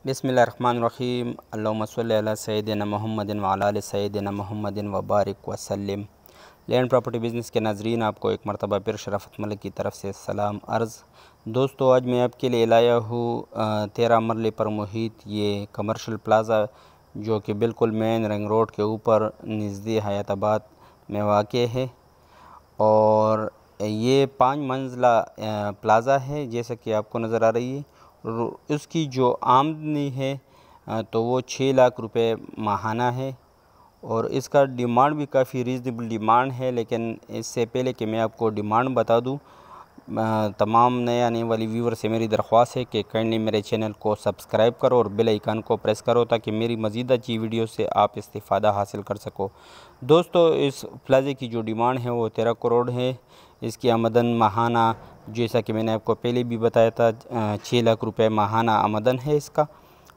बिस्मिल्लाहिर्रहमानिर्रहीम। अल्लाहुम्मा सल्लि अला सय्यिदिना मुहम्मदिन व अला आलि सय्यिदिना मुहम्मदिन व बारिक वसल्लिम। लैंड प्रॉपर्टी बिज़नेस के नाज़रीन, आपको एक मरतबा फिर शराफत मलिक की तरफ से सलाम अर्ज़। दोस्तों, आज मैं आपके लिए लाया हूँ 13 मरले पर मुहित ये कमर्शियल प्लाज़ा, जो कि बिल्कुल मेन रिंग रोड के ऊपर नज़दीक हयाताबाद में वाक़ है। और ये 5 मंजिला प्लाज़ा है, जैसा कि आपको नज़र आ रही है। उसकी जो आमदनी है तो वो 6 लाख रुपए माहाना है, और इसका डिमांड भी काफ़ी रीज़नेबल डिमांड है। लेकिन इससे पहले कि मैं आपको डिमांड बता दूं, तमाम नए आने वाली व्यूवर से मेरी दरख्वास्त है कि काइंडली मेरे चैनल को सब्सक्राइब करो और बेल आइकन को प्रेस करो, ताकि मेरी मज़ीद अच्छी वीडियो से आप इस्तिफ़ादा हासिल कर सको। दोस्तों, इस प्लाज़े की जो डिमांड है वो 13 करोड़ है। इसकी आमदन माहाना, जैसा कि मैंने आपको पहले भी बताया था, 6 लाख रुपए माहाना आमदन है इसका।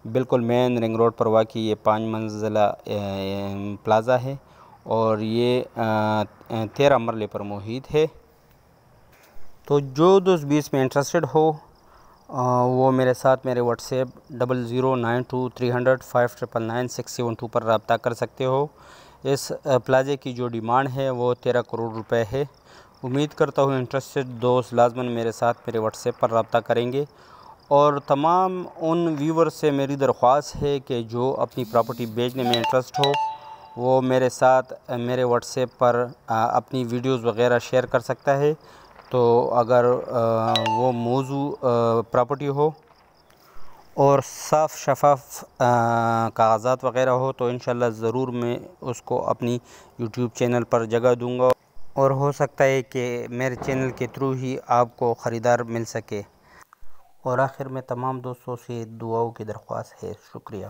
बिल्कुल मेन रिंग रोड पर वाक़ ये 5 मंजिला प्लाज़ा है, और ये 13 मरले पर मुहित है। तो जो दोस्त भी इसमें इंटरेस्टेड हो वो मेरे साथ मेरे व्हाट्सएप 00923005999672 पर रब्ता कर सकते हो। इस प्लाज़े की जो डिमांड है वो 13 करोड़ रुपए है। उम्मीद करता हूँ इंटरेस्टेड दोस्त लाजमन मेरे साथ मेरे व्हाट्सएप पर रब्ता करेंगे। और तमाम उन व्यूवर से मेरी दरख्वास्त है कि जो अपनी प्रॉपर्टी बेचने में इंटरेस्ट हो, वो मेरे साथ मेरे व्हाट्सएप पर अपनी वीडियोस वगैरह शेयर कर सकता है। तो अगर वो मौजू प्रॉपर्टी हो और साफ़ शफाफ कागज़ात वगैरह हो, तो इंशाल्लाह ज़रूर मैं उसको अपनी यूट्यूब चैनल पर जगह दूंगा, और हो सकता है कि मेरे चैनल के थ्रू ही आपको ख़रीदार मिल सके। और आखिर में तमाम दोस्तों से दुआओं की दरख्वास्त है। शुक्रिया।